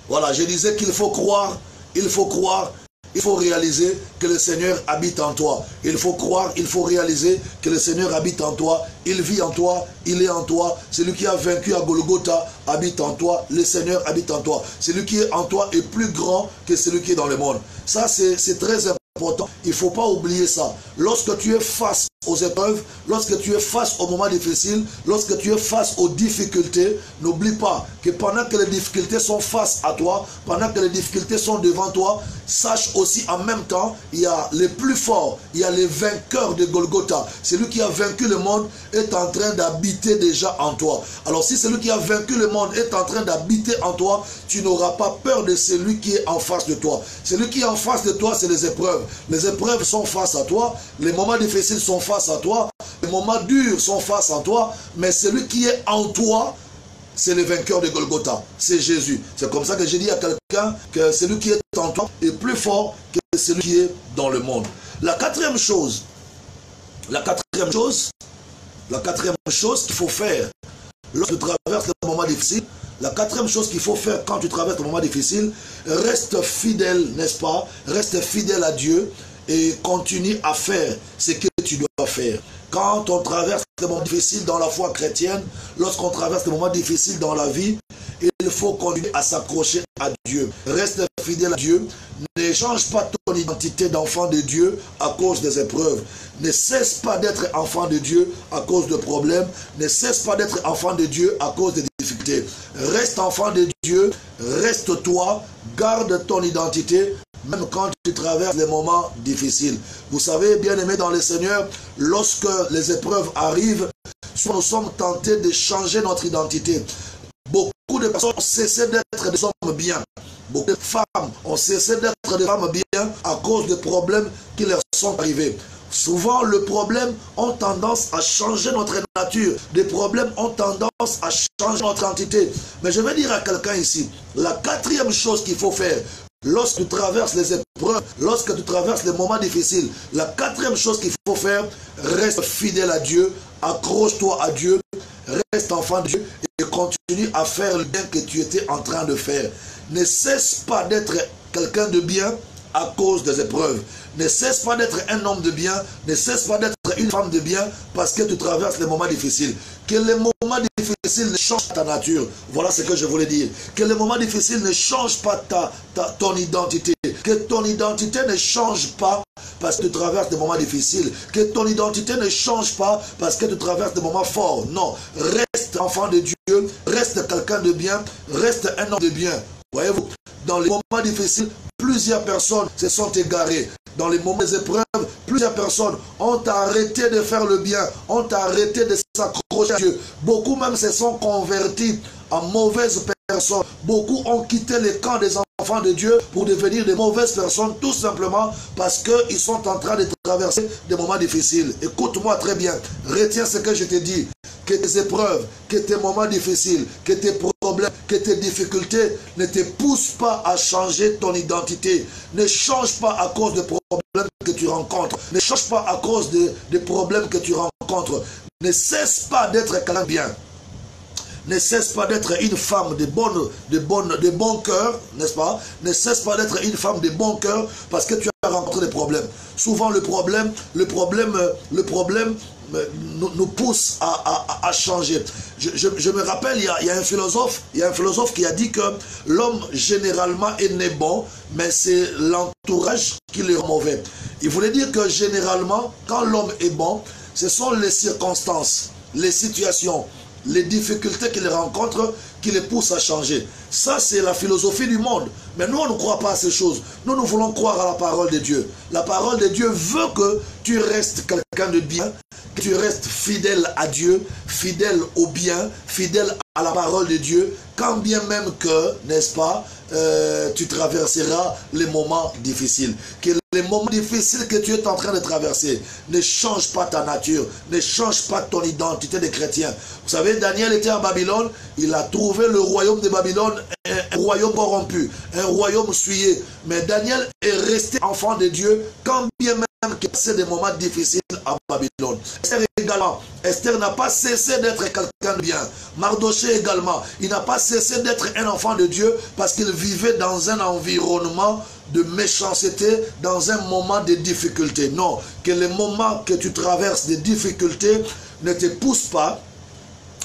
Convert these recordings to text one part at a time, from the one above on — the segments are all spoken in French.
Voilà, je disais qu'il faut croire, il faut croire, il faut réaliser que le Seigneur habite en toi. Il faut croire, il faut réaliser que le Seigneur habite en toi. Il vit en toi, il est en toi. Celui qui a vaincu à Golgotha habite en toi. Le Seigneur habite en toi. Celui qui est en toi est plus grand que celui qui est dans le monde. Ça, c'est très important. Il ne faut pas oublier ça. Lorsque tu es face aux épreuves, lorsque tu es face aux moments difficiles, lorsque tu es face aux difficultés, n'oublie pas que pendant que les difficultés sont face à toi, pendant que les difficultés sont devant toi, sache aussi en même temps, il y a les plus forts, il y a les vainqueurs de Golgotha. Celui qui a vaincu le monde est en train d'habiter déjà en toi. Alors si celui qui a vaincu le monde est en train d'habiter en toi, tu n'auras pas peur de celui qui est en face de toi. Celui qui est en face de toi, c'est les épreuves. Les épreuves sont face à toi, les moments difficiles sont face à toi, les moments durs sont face à toi, mais celui qui est en toi, c'est le vainqueur de Golgotha, c'est Jésus. C'est comme ça que j'ai dit à quelqu'un que celui qui est en toi est plus fort que celui qui est dans le monde. La quatrième chose qu'il faut faire lorsque tu traverses le moment difficile, la quatrième chose qu'il faut faire quand tu traverses le moment difficile, reste fidèle, n'est-ce pas? Reste fidèle à Dieu et continue à faire ce que tu dois faire. Quand on traverse des moments difficiles dans la foi chrétienne, lorsqu'on traverse des moments difficiles dans la vie, il faut continuer à s'accrocher à Dieu. Reste fidèle à Dieu. Ne change pas ton identité d'enfant de Dieu à cause des épreuves. Ne cesse pas d'être enfant de Dieu à cause de problèmes. Ne cesse pas d'être enfant de Dieu à cause des difficultés. Reste enfant de Dieu, reste toi, garde ton identité, même quand tu traverses les moments difficiles. Vous savez, bien-aimés dans le Seigneur, lorsque les épreuves arrivent, soit nous sommes tentés de changer notre identité. Beaucoup de personnes ont cessé d'être des hommes bien. Beaucoup de femmes ont cessé d'être des femmes bien à cause des problèmes qui leur sont arrivés. Souvent, les problèmes ont tendance à changer notre nature. Les problèmes ont tendance à changer notre identité. Mais je vais dire à quelqu'un ici, la quatrième chose qu'il faut faire, lorsque tu traverses les épreuves, lorsque tu traverses les moments difficiles, la quatrième chose qu'il faut faire, reste fidèle à Dieu, accroche-toi à Dieu, reste enfant de Dieu et continue à faire le bien que tu étais en train de faire. Ne cesse pas d'être quelqu'un de bien à cause des épreuves. Ne cesse pas d'être un homme de bien, ne cesse pas d'être une femme de bien parce que tu traverses les moments difficiles. Que les moments difficiles ne changent pas ta nature. Voilà ce que je voulais dire. Que les moments difficiles ne changent pas ton identité. Que ton identité ne change pas parce que tu traverses des moments difficiles. Que ton identité ne change pas parce que tu traverses des moments forts. Non, reste enfant de Dieu, reste quelqu'un de bien, reste un homme de bien. Voyez-vous, dans les moments difficiles, plusieurs personnes se sont égarées. Dans les moments des épreuves, plusieurs personnes ont arrêté de faire le bien, ont arrêté de s'accrocher à Dieu. Beaucoup même se sont convertis en mauvaises personnes. Beaucoup ont quitté les camps des enfants de Dieu pour devenir de mauvaises personnes, tout simplement parce qu'ils sont en train de traverser des moments difficiles. Écoute-moi très bien, retiens ce que je te dis. Que tes épreuves, que tes moments difficiles, que tes problèmes, que tes difficultés ne te poussent pas à changer ton identité. Ne change pas à cause des problèmes que tu rencontres. Ne change pas à cause des problèmes que tu rencontres. Ne cesse pas d'être quelqu'un de bien. Ne cesse pas d'être une femme de bon cœur, n'est-ce pas? Ne cesse pas d'être une femme de bon cœur parce que tu as rencontré des problèmes. Souvent le problème nous pousse à changer. Je me rappelle, il y a un philosophe qui a dit que l'homme généralement est né bon, mais c'est l'entourage qui le rend mauvais. Il voulait dire que généralement, quand l'homme est bon, ce sont les circonstances, les situations, les difficultés qu'il rencontre qui les poussent à changer. Ça, c'est la philosophie du monde. Mais nous, on ne croit pas à ces choses. Nous, nous voulons croire à la parole de Dieu. La parole de Dieu veut que tu restes quelqu'un de bien, que tu restes fidèle à Dieu, fidèle au bien, fidèle à la parole de Dieu, quand bien même que, n'est-ce pas, tu traverseras les moments difficiles. Que les moments difficiles que tu es en train de traverser ne changent pas ta nature, ne changent pas ton identité de chrétien. Vous savez, Daniel était en Babylone, il a trouvé le royaume de Babylone un royaume corrompu, un royaume souillé. Mais Daniel est resté enfant de Dieu, quand bien qui a passé des moments difficiles à Babylone. Esther également. Esther n'a pas cessé d'être quelqu'un de bien. Mardoché également. Il n'a pas cessé d'être un enfant de Dieu parce qu'il vivait dans un environnement de méchanceté, dans un moment de difficulté. Non, que les moments que tu traverses de difficultés ne te poussent pas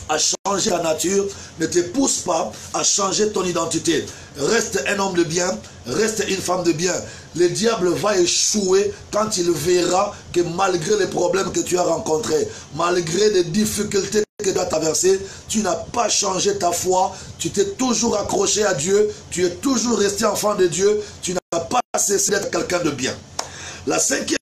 à changer ta nature, ne te pousse pas à changer ton identité. Reste un homme de bien, reste une femme de bien. Le diable va échouer quand il verra que malgré les problèmes que tu as rencontrés, malgré les difficultés que tu as traversées, tu n'as pas changé ta foi, tu t'es toujours accroché à Dieu, tu es toujours resté enfant de Dieu, tu n'as pas cessé d'être quelqu'un de bien. La cinquième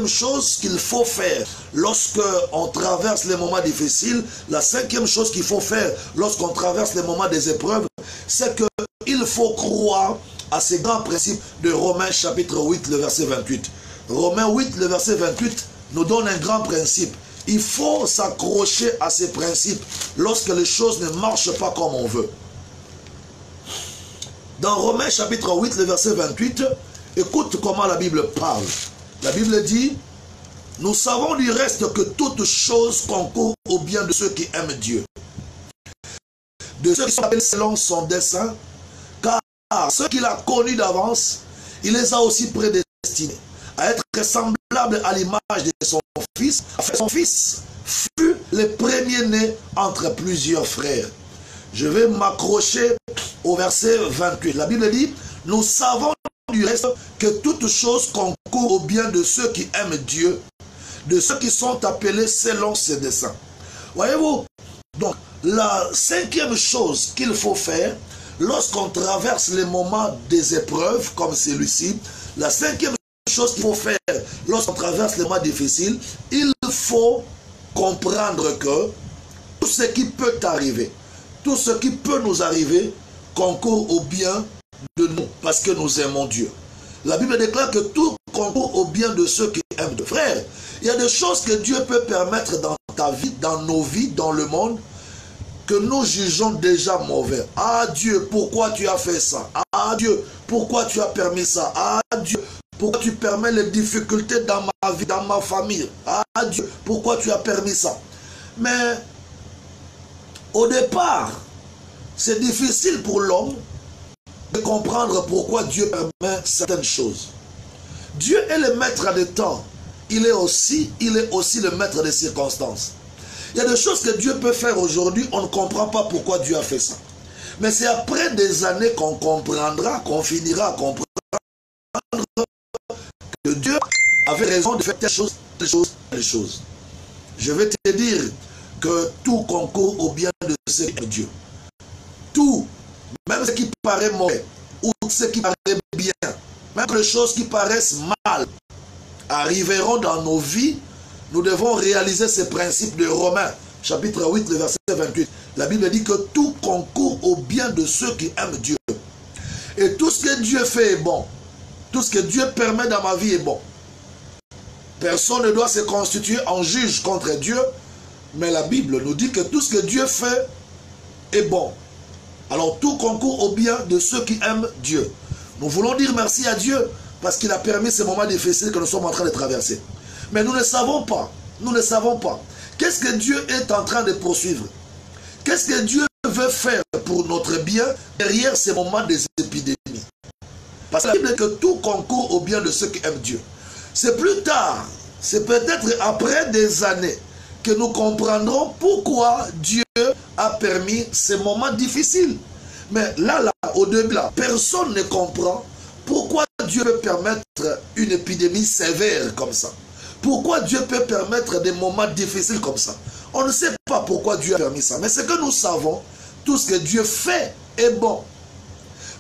chose qu'il faut faire lorsque on traverse les moments difficiles, la cinquième chose qu'il faut faire lorsqu'on traverse les moments des épreuves, c'est qu'il faut croire à ces grands principes de Romains chapitre 8, le verset 28. Romains 8, le verset 28 nous donne un grand principe. Il faut s'accrocher à ces principes lorsque les choses ne marchent pas comme on veut. Dans Romains chapitre 8, le verset 28, écoute comment la Bible parle. La Bible dit, nous savons du reste que toutes choses concourent au bien de ceux qui aiment Dieu, de ceux qui sont appelés selon son dessein, car ceux qu'il a connus d'avance, il les a aussi prédestinés à être semblables à l'image de son fils, afin que son fils fut le premier-né entre plusieurs frères. Je vais m'accrocher au verset 28. La Bible dit, nous savons du reste que toutes choses concourent au bien de ceux qui aiment Dieu, de ceux qui sont appelés selon ses desseins. Voyez-vous, donc la cinquième chose qu'il faut faire lorsqu'on traverse les moments des épreuves comme celui-ci, la cinquième chose qu'il faut faire lorsqu'on traverse les moments difficiles, il faut comprendre que tout ce qui peut arriver, tout ce qui peut nous arriver concourt au bien de nous, parce que nous aimons Dieu. La Bible déclare que tout concourt au bien de ceux qui aiment Dieu. Frère, il y a des choses que Dieu peut permettre dans ta vie, dans nos vies, dans le monde, que nous jugeons déjà mauvais. Ah Dieu, pourquoi tu as fait ça? Ah Dieu, pourquoi tu as permis ça? Ah Dieu, pourquoi tu permets les difficultés dans ma vie, dans ma famille? Ah Dieu, pourquoi tu as permis ça? Mais au départ, c'est difficile pour l'homme de comprendre pourquoi Dieu permet certaines choses. Dieu est le maître des temps. Il est aussi le maître des circonstances. Il y a des choses que Dieu peut faire aujourd'hui, on ne comprend pas pourquoi Dieu a fait ça. Mais c'est après des années qu'on comprendra, qu'on finira à comprendre que Dieu avait raison de faire telle chose, telle chose, telle chose. Je vais te dire que tout concourt au bien de ceux qui aiment Dieu. Tout, même ce qui paraît mauvais, ou ce qui paraît bien, même les choses qui paraissent mal, arriveront dans nos vies. Nous devons réaliser ces principes de Romains, chapitre 8, le verset 28. La Bible dit que tout concourt au bien de ceux qui aiment Dieu. Et tout ce que Dieu fait est bon. Tout ce que Dieu permet dans ma vie est bon. Personne ne doit se constituer en juge contre Dieu, mais la Bible nous dit que tout ce que Dieu fait est bon. Alors tout concourt au bien de ceux qui aiment Dieu. Nous voulons dire merci à Dieu parce qu'il a permis ces moments difficiles que nous sommes en train de traverser. Mais nous ne savons pas, qu'est-ce que Dieu est en train de poursuivre? Qu'est-ce que Dieu veut faire pour notre bien derrière ces moments des épidémies? Parce que la Bible dit que tout concourt au bien de ceux qui aiment Dieu. C'est plus tard, c'est peut-être après des années que nous comprendrons pourquoi Dieu a permis ces moments difficiles. Mais là, au début, personne ne comprend pourquoi Dieu peut permettre une épidémie sévère comme ça. Pourquoi Dieu peut permettre des moments difficiles comme ça? On ne sait pas pourquoi Dieu a permis ça. Mais ce que nous savons, tout ce que Dieu fait est bon.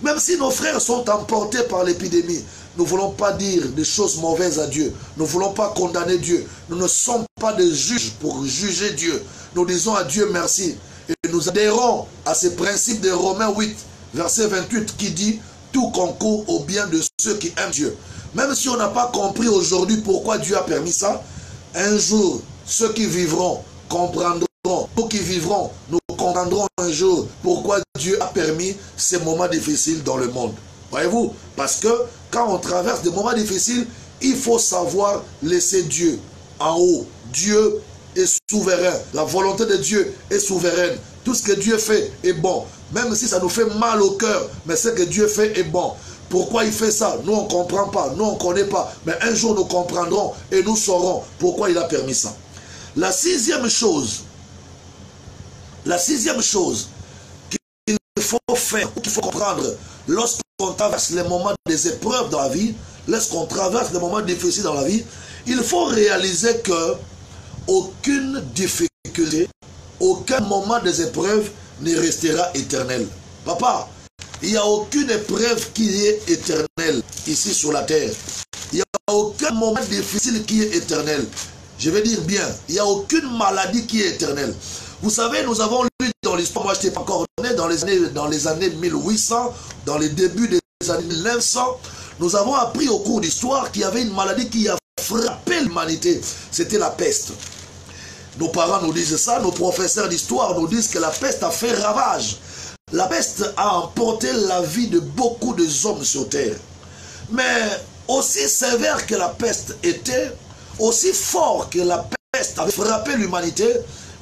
Même si nos frères sont emportés par l'épidémie, nous ne voulons pas dire des choses mauvaises à Dieu. Nous ne voulons pas condamner Dieu. Nous ne sommes pas des juges pour juger Dieu. Nous disons à Dieu merci. Et nous adhérons à ces principes de Romains 8, verset 28, qui dit « Tout concourt au bien de ceux qui aiment Dieu ». Même si on n'a pas compris aujourd'hui pourquoi Dieu a permis ça, un jour, ceux qui vivront comprendront. Nous qui vivrons, nous comprendrons un jour pourquoi Dieu a permis ces moments difficiles dans le monde. Voyez-vous? Parce que quand on traverse des moments difficiles, il faut savoir laisser Dieu en haut. Dieu est souverain. La volonté de Dieu est souveraine. Tout ce que Dieu fait est bon. Même si ça nous fait mal au cœur, mais ce que Dieu fait est bon. Pourquoi il fait ça? Nous, on ne comprend pas. Nous, on ne connaît pas. Mais un jour, nous comprendrons et nous saurons pourquoi il a permis ça. La sixième chose qu'il faut faire, qu'il faut comprendre lorsqu'on traverse les moments des épreuves dans la vie, lorsqu'on traverse les moments difficiles dans la vie, il faut réaliser que aucune difficulté, aucun moment des épreuves ne restera éternel. Papa, il n'y a aucune épreuve qui est éternelle ici sur la terre. Il n'y a aucun moment difficile qui est éternel. Je vais dire bien, il n'y a aucune maladie qui est éternelle. Vous savez, nous avons lu dans l'histoire, moi je n'étais pas encore né, dans les années 1800, dans les débuts des années 1900, nous avons appris au cours d'histoire qu'il y avait une maladie qui a frappé l'humanité. C'était la peste. Nos parents nous disent ça, nos professeurs d'histoire nous disent que la peste a fait ravage. La peste a emporté la vie de beaucoup d'hommes sur terre. Mais aussi sévère que la peste était, aussi fort que la peste avait frappé l'humanité,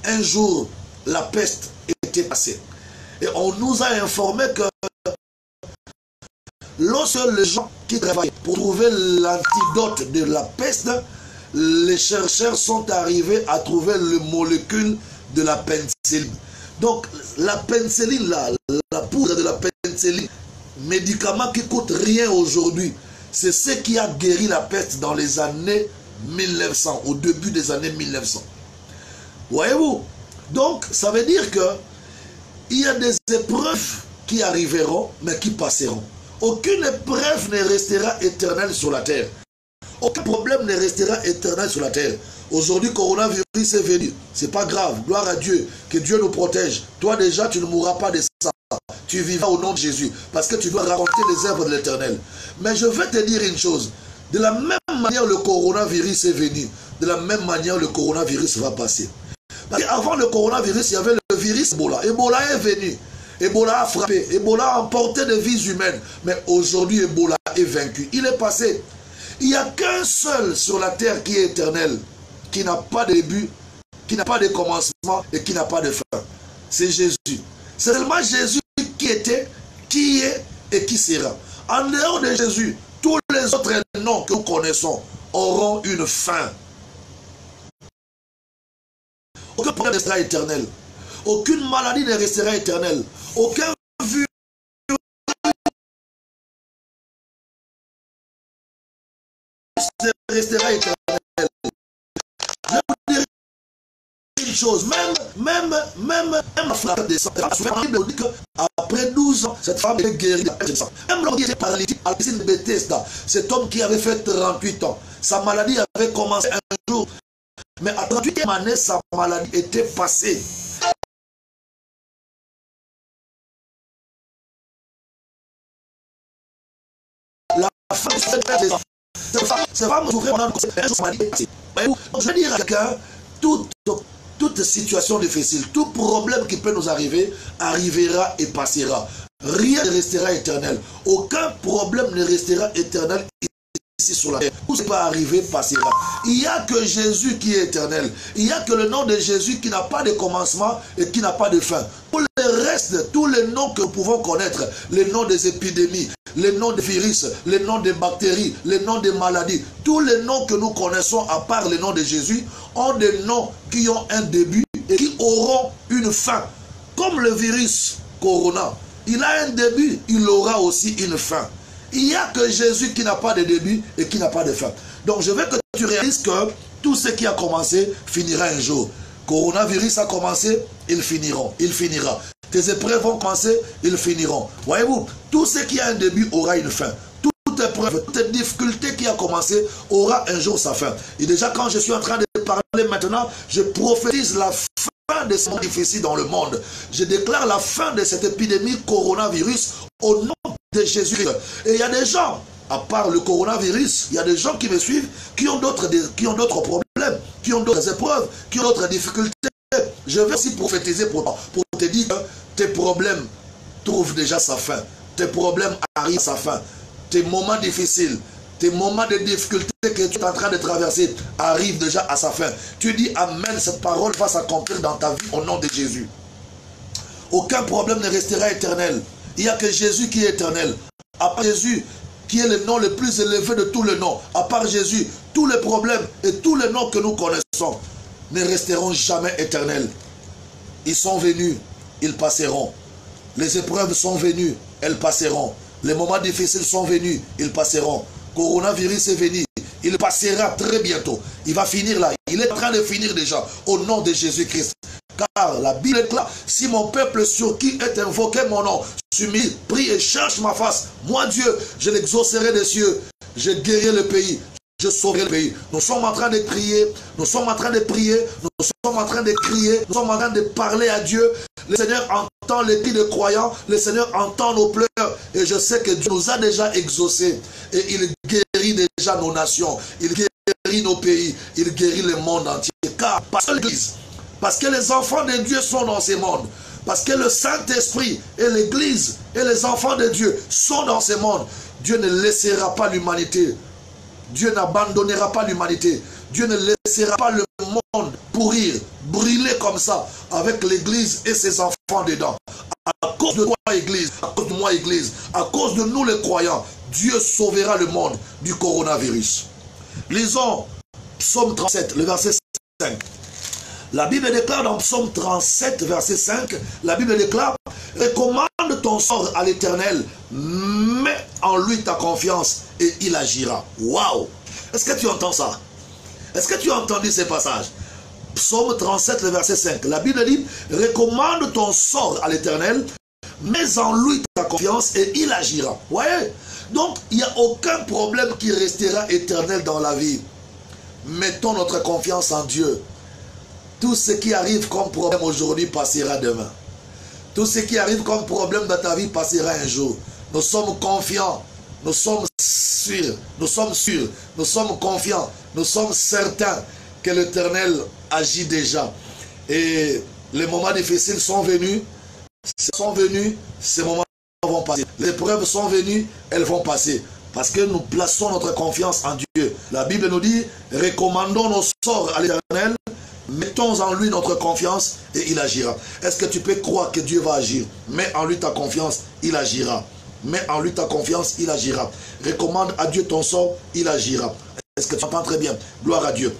un jour la peste était passée. Et on nous a informé que lorsque les gens qui travaillent pour trouver l'antidote de la peste, les chercheurs sont arrivés à trouver le molécule de la pénicilline. Donc la pénicilline, la poudre de la pénicilline, médicament qui coûte rien aujourd'hui, c'est ce qui a guéri la peste dans les années 1900, au début des années 1900. Voyez-vous? Donc ça veut dire que il y a des épreuves qui arriveront, mais qui passeront. Aucune épreuve ne restera éternelle sur la terre. Aucun problème ne restera éternel sur la terre. Aujourd'hui, coronavirus est venu. C'est pas grave. Gloire à Dieu. Que Dieu nous protège. Toi déjà, tu ne mourras pas de ça. Tu vivras au nom de Jésus. Parce que tu dois raconter les œuvres de l'Éternel. Mais je vais te dire une chose. De la même manière le coronavirus est venu, de la même manière le coronavirus va passer. Parce qu'avant le coronavirus, il y avait le virus Ebola. Ebola est venu. Ebola a frappé. Ebola a emporté des vies humaines. Mais aujourd'hui, Ebola est vaincu. Il est passé. Il n'y a qu'un seul sur la terre qui est éternel, qui n'a pas de début, qui n'a pas de commencement et qui n'a pas de fin. C'est Jésus. C'est seulement Jésus qui était, qui est et qui sera. En dehors de Jésus, tous les autres noms que nous connaissons auront une fin. Aucun problème ne restera éternel. Aucune maladie ne restera éternelle. Aucun virus ne restera éternel. Je vais vous dire une chose, même la femme descend. La Bible dit qu'après 12 ans, cette femme est guérie. Même l'homme qui était paralytique à la piscine de Bethesda, cet homme qui avait fait 38 ans, sa maladie avait commencé un jour. Mais à 38e année, sa maladie était passée. La femme cette femme souffrait pendant un jour, sa maladie est passée. Je veux dire à quelqu'un, toute situation difficile, tout problème qui peut nous arriver, arrivera et passera. Rien ne restera éternel. Aucun problème ne restera éternel ici sur la terre. Tout ce qui va arriver passera. Il n'y a que Jésus qui est éternel. Il n'y a que le nom de Jésus qui n'a pas de commencement et qui n'a pas de fin. Pour le reste, tous les noms que nous pouvons connaître, les noms des épidémies, les noms des virus, les noms des bactéries, les noms des maladies, tous les noms que nous connaissons à part le nom de Jésus, ont des noms qui ont un début et qui auront une fin. Comme le virus Corona, il a un début, il aura aussi une fin. Il n'y a que Jésus qui n'a pas de début et qui n'a pas de fin. Donc je veux que tu réalises que tout ce qui a commencé finira un jour. Coronavirus a commencé, ils finiront, il finira. Tes épreuves vont commencer, ils finiront. Voyez-vous, tout ce qui a un début aura une fin. Toute épreuve, toute difficulté qui a commencé aura un jour sa fin. Et déjà quand je suis en train de parler maintenant, je prophétise la fin de ce moment difficile dans le monde. Je déclare la fin de cette épidémie coronavirus au nom de Jésus. Et il y a des gens, à part le coronavirus, il y a des gens qui me suivent, qui ont d'autres problèmes, qui ont d'autres épreuves, qui ont d'autres difficultés. Je vais aussi prophétiser pour te dire que tes problèmes trouvent déjà sa fin. Tes problèmes arrivent à sa fin. Tes moments difficiles, tes moments de difficulté que tu es en train de traverser arrivent déjà à sa fin. Tu dis Amen, cette parole va s'accomplir dans ta vie au nom de Jésus. Aucun problème ne restera éternel. Il n'y a que Jésus qui est éternel. À part Jésus, qui est le nom le plus élevé de tous les noms. À part Jésus, tous les problèmes et tous les noms que nous connaissons ne resteront jamais éternels. Ils sont venus, ils passeront. Les épreuves sont venues, elles passeront. Les moments difficiles sont venus, ils passeront. Coronavirus est venu, il passera très bientôt. Il va finir là, il est en train de finir déjà, au nom de Jésus-Christ. Car la Bible est claire, si mon peuple sur qui est invoqué mon nom s'humilie, prie et cherche ma face, moi Dieu, je l'exaucerai des cieux, je guérirai le pays, je sauverai le pays. Nous sommes en train de prier, nous sommes en train de prier, nous sommes en train de crier, nous sommes en train de parler à Dieu. Le Seigneur entend les cris de croyants, le Seigneur entend nos pleurs, et je sais que Dieu nous a déjà exaucés, et il guérit déjà nos nations, il guérit nos pays, il guérit le monde entier. Car parce que l'Église, parce que les enfants de Dieu sont dans ce monde, parce que le Saint-Esprit et l'Église et les enfants de Dieu sont dans ce monde, Dieu ne laissera pas l'humanité. Dieu n'abandonnera pas l'humanité. Dieu ne laissera pas le monde pourrir, brûler comme ça, avec l'Église et ses enfants dedans. À cause de toi, Église, à cause de moi, Église, à cause de nous les croyants, Dieu sauvera le monde du coronavirus. Lisons Psaume 37, le verset 5. La Bible déclare dans Psaume 37, verset 5, la Bible déclare « Recommande ton sort à l'Éternel, mets en lui ta confiance et il agira. » Waouh! Est-ce que tu entends ça? Est-ce que tu as entendu ces passages? Psaume 37, le verset 5. La Bible dit « Recommande ton sort à l'Éternel, mets en lui ta confiance et il agira. » Vous voyez? Donc, il n'y a aucun problème qui restera éternel dans la vie. Mettons notre confiance en Dieu. Tout ce qui arrive comme problème aujourd'hui passera demain. Tout ce qui arrive comme problème dans ta vie passera un jour. Nous sommes confiants, nous sommes sûrs, nous sommes confiants, nous sommes certains que l'Éternel agit déjà. Et les moments difficiles sont venus, ces moments vont passer. Les épreuves sont venues, elles vont passer. Parce que nous plaçons notre confiance en Dieu. La Bible nous dit, recommandons nos sorts à l'Éternel, mettons en lui notre confiance et il agira. Est-ce que tu peux croire que Dieu va agir? Mets en lui ta confiance, il agira. Mets en lui ta confiance, il agira. Recommande à Dieu ton sort, il agira. Est-ce que tu entends très bien? Gloire à Dieu.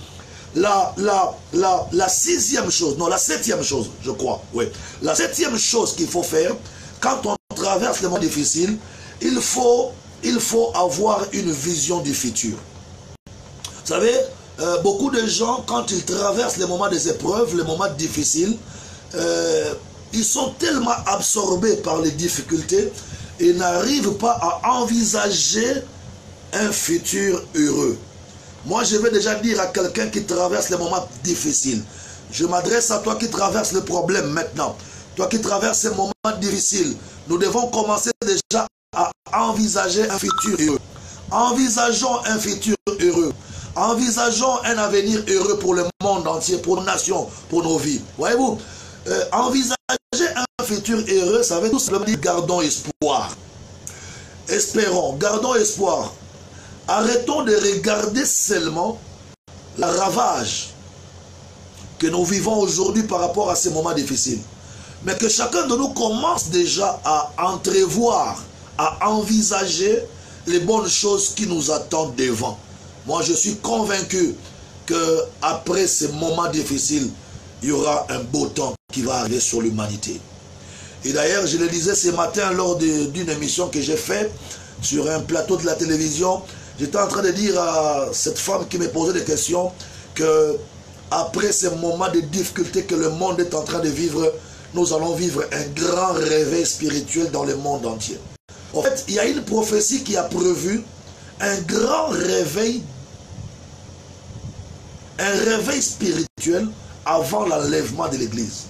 La sixième chose, non, la septième chose, je crois, oui. La septième chose qu'il faut faire, quand on traverse les moments difficiles, il faut avoir une vision du futur. Vous savez, beaucoup de gens, quand ils traversent les moments des épreuves, les moments difficiles, ils sont tellement absorbés par les difficultés et n'arrivent pas à envisager un futur heureux. Moi, je vais déjà dire à quelqu'un qui traverse les moments difficiles, je m'adresse à toi qui traverse le problème maintenant, toi qui traverses ces moments difficiles, nous devons commencer déjà à envisager un futur heureux. Envisageons un futur heureux. Envisageons un avenir heureux pour le monde entier, pour nos nations, pour nos vies. Voyez-vous, envisager un futur heureux, ça veut tout simplement dire gardons espoir. Espérons, gardons espoir. Arrêtons de regarder seulement la ravage que nous vivons aujourd'hui par rapport à ces moments difficiles. Mais que chacun de nous commence déjà à entrevoir, à envisager les bonnes choses qui nous attendent devant. Moi, je suis convaincu qu'après ces moments difficiles, il y aura un beau temps qui va arriver sur l'humanité. Et d'ailleurs, je le disais ce matin lors d'une émission que j'ai faite sur un plateau de la télévision. J'étais en train de dire à cette femme qui me posait des questions que après ces moments de difficulté que le monde est en train de vivre, nous allons vivre un grand réveil spirituel dans le monde entier. En fait, il y a une prophétie qui a prévu un grand réveil, un réveil spirituel avant l'enlèvement de l'Église.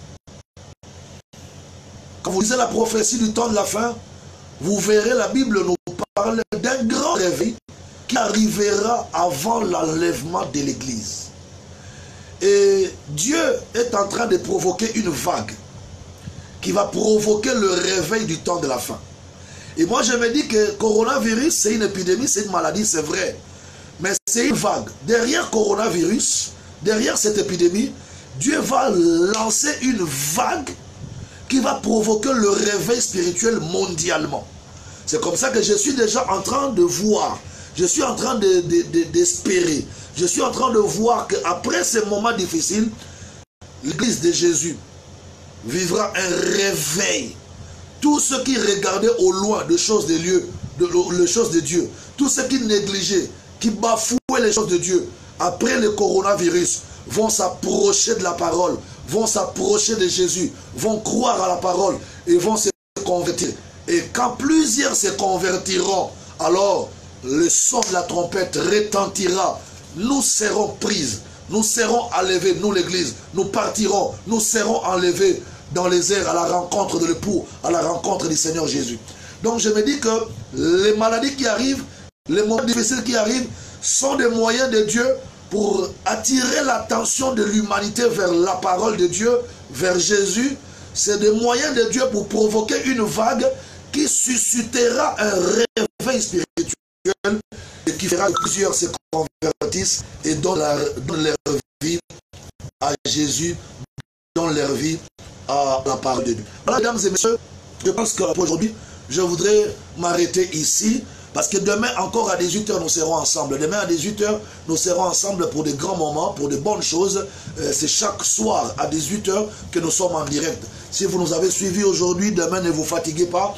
Quand vous lisez la prophétie du temps de la fin, vous verrez la Bible nous parle d'un grand réveil qui arrivera avant l'enlèvement de l'Église. Et Dieu est en train de provoquer une vague qui va provoquer le réveil du temps de la fin. Et moi, je me dis que coronavirus, c'est une épidémie, c'est une maladie, c'est vrai. Mais c'est une vague. Derrière coronavirus, derrière cette épidémie, Dieu va lancer une vague qui va provoquer le réveil spirituel mondialement. C'est comme ça que je suis déjà en train de voir, je suis en train d'espérer, je suis en train de voir qu'après ces moments difficiles, l'Église de Jésus vivra un réveil. Tous ceux qui regardaient au loin des choses de Dieu, les choses de Dieu, tous ceux qui négligeaient, qui bafouaient les choses de Dieu, après le coronavirus, vont s'approcher de la parole, vont s'approcher de Jésus, vont croire à la parole et vont se convertir. Et quand plusieurs se convertiront, alors le son de la trompette retentira. Nous serons prises, nous serons enlevés, nous l'église, nous partirons, nous serons enlevés dans les airs à la rencontre de l'époux, à la rencontre du Seigneur Jésus. Donc je me dis que les maladies qui arrivent, les moments difficiles qui arrivent, sont des moyens de Dieu pour attirer l'attention de l'humanité vers la parole de Dieu, vers Jésus. C'est des moyens de Dieu pour provoquer une vague qui suscitera un réveil spirituel et qui fera que plusieurs se convertissent et donnent leur vie à Jésus, donnent leur vie à la parole de Dieu. Voilà, mesdames et messieurs, je pense qu'aujourd'hui, je voudrais m'arrêter ici. Parce que demain, encore à 18h, nous serons ensemble. Demain, à 18h, nous serons ensemble pour des grands moments, pour de bonnes choses. C'est chaque soir à 18h que nous sommes en direct. Si vous nous avez suivis aujourd'hui, demain, ne vous fatiguez pas.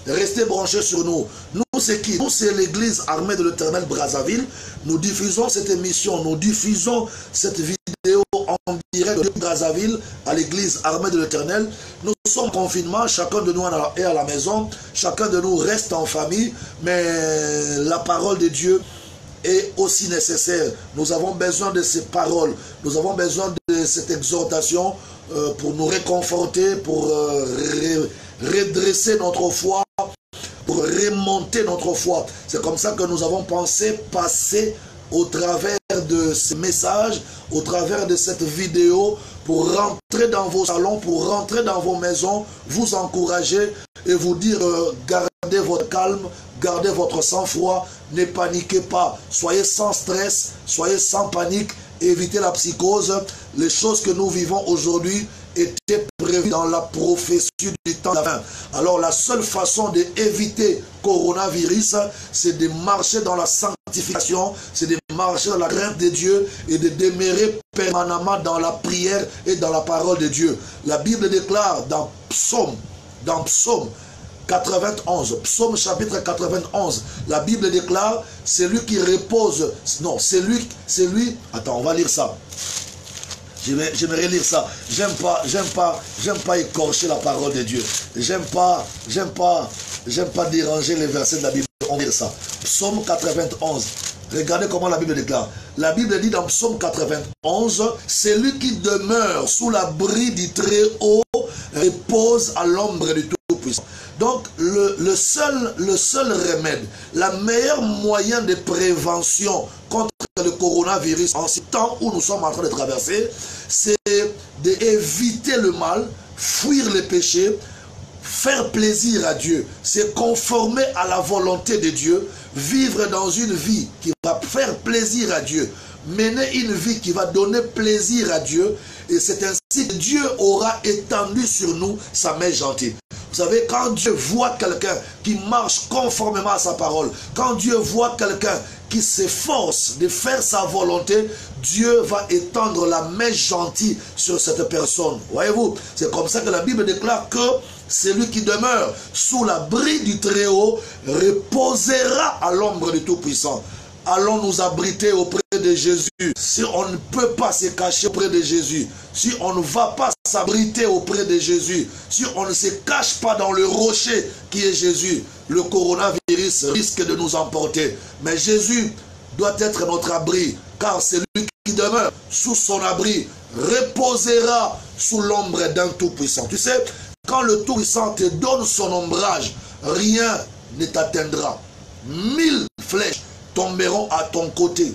Restez branchés sur nous. Nous, c'est qui? Nous, c'est l'Église Armée de l'Éternel Brazzaville. Nous diffusons cette émission, nous diffusons cette vidéo en direct de Brazzaville à l'Église Armée de l'Éternel. Nous sommes en confinement, chacun de nous est à la maison, chacun de nous reste en famille, mais la parole de Dieu est aussi nécessaire. Nous avons besoin de ces paroles, nous avons besoin de cette exhortation pour nous réconforter, pour redresser notre foi, pour remonter notre foi. C'est comme ça que nous avons pensé passer au travers de ce message, au travers de cette vidéo, pour rentrer dans vos salons, pour rentrer dans vos maisons, vous encourager et vous dire gardez votre calme, gardez votre sang-froid, ne paniquez pas, soyez sans stress, soyez sans panique, évitez la psychose. Les choses que nous vivons aujourd'hui étaient prévues dans la prophétie du temps de la fin. Alors la seule façon d'éviter coronavirus, c'est de marcher dans la sanctification, c'est de marcher dans la crainte de Dieu et de demeurer permanemment dans la prière et dans la parole de Dieu. La Bible déclare dans Psaume 91, Psaume chapitre 91, la Bible déclare, celui qui repose, non, c'est lui, attends, on va lire ça. J'aimerais lire ça. J'aime pas écorcher la parole de Dieu. J'aime pas déranger les versets de la Bible. On va lire ça. Psaume 91. Regardez comment la Bible déclare. La Bible dit dans Psaume 91, celui qui demeure sous l'abri du Très-Haut repose à l'ombre du Tout-Puissant. Donc, le seul remède, la meilleure moyen de prévention contre le coronavirus en ce temps où nous sommes en train de traverser, c'est d'éviter le mal, fuir les péchés, faire plaisir à Dieu, se conformer à la volonté de Dieu, vivre dans une vie qui va faire plaisir à Dieu, mener une vie qui va donner plaisir à Dieu, et c'est ainsi que Dieu aura étendu sur nous sa main gentille. Vous savez, quand Dieu voit quelqu'un qui marche conformément à sa parole, quand Dieu voit quelqu'un qui s'efforce de faire sa volonté, Dieu va étendre la main gentille sur cette personne. Voyez-vous, c'est comme ça que la Bible déclare que celui qui demeure sous l'abri du Très-Haut reposera à l'ombre du Tout-Puissant. Allons nous abriter auprès de Jésus. Si on ne peut pas se cacher auprès de Jésus, si on ne va pas s'abriter auprès de Jésus, si on ne se cache pas dans le rocher qui est Jésus, le coronavirus risque de nous emporter. Mais Jésus doit être notre abri, car celui qui demeure sous son abri reposera sous l'ombre d'un Tout-Puissant. Tu sais, quand le Tout-Puissant te donne son ombrage, rien ne t'atteindra. 1000 flèches tomberont à ton côté.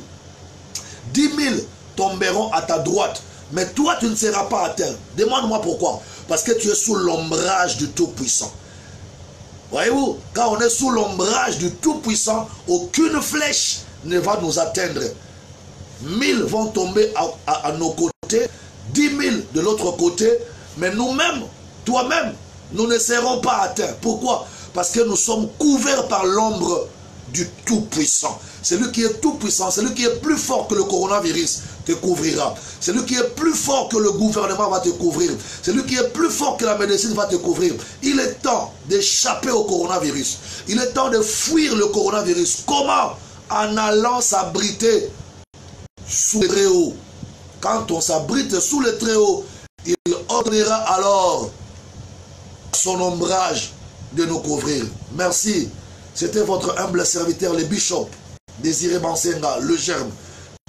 10 000 tomberont à ta droite. Mais toi, tu ne seras pas atteint. Demande-moi pourquoi. Parce que tu es sous l'ombrage du Tout-Puissant. Voyez-vous, quand on est sous l'ombrage du Tout-Puissant, aucune flèche ne va nous atteindre. 1000 vont tomber à nos côtés, 10 000 de l'autre côté, mais nous-mêmes, toi-même, nous ne serons pas atteints. Pourquoi? Parce que nous sommes couverts par l'ombre du Tout-Puissant. Celui qui est tout-puissant, celui qui est plus fort que le coronavirus te couvrira. Celui qui est plus fort que le gouvernement va te couvrir. Celui qui est plus fort que la médecine va te couvrir. Il est temps d'échapper au coronavirus. Il est temps de fuir le coronavirus. Comment? En allant s'abriter sous le Très-Haut. Quand on s'abrite sous le Très-Haut, il ordonnera alors son ombrage de nous couvrir. Merci. C'était votre humble serviteur, le bishop Désiré Bansenga, le germe,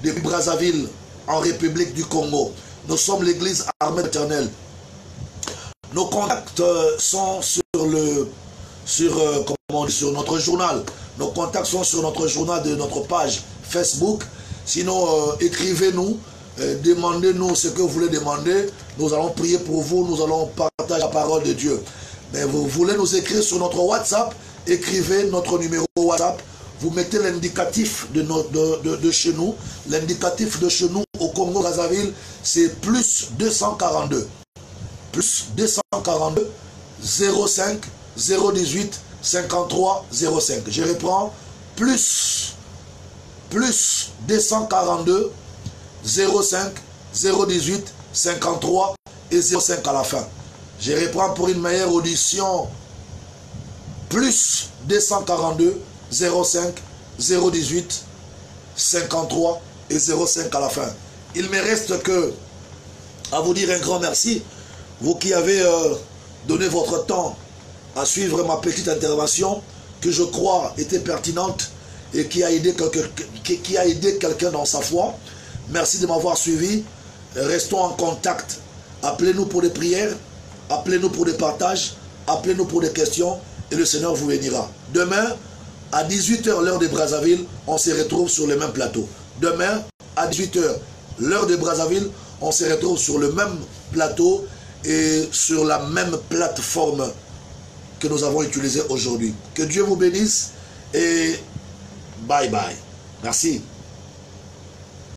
depuis Brazzaville, en République du Congo. Nous sommes l'église armée éternelle. Nos contacts sont sur notre journal. Nos contacts sont sur notre journal de notre page Facebook. Sinon, écrivez-nous, demandez-nous ce que vous voulez demander. Nous allons prier pour vous, nous allons partager la parole de Dieu. Mais vous voulez nous écrire sur notre WhatsApp, écrivez notre numéro WhatsApp. Vous mettez l'indicatif de chez nous. L'indicatif de chez nous au Congo Brazzaville, c'est plus 242. Plus 242 05 018 53 05. Je reprends. Plus 242 05 018 53 et 05 à la fin. Je reprends pour une meilleure audition. Plus 242 05 018 53 et 05 à la fin. Il me reste que à vous dire un grand merci, vous qui avez donné votre temps à suivre ma petite intervention que je crois était pertinente et qui a aidé quelqu'un dans sa foi. Merci de m'avoir suivi. Restons en contact. Appelez-nous pour des prières, appelez-nous pour des partages, appelez-nous pour des questions et le Seigneur vous bénira. Demain, à 18 h, l'heure de Brazzaville, on se retrouve sur le même plateau. Demain, à 18 h, l'heure de Brazzaville, on se retrouve sur le même plateau et sur la même plateforme que nous avons utilisée aujourd'hui. Que Dieu vous bénisse et bye bye. Merci.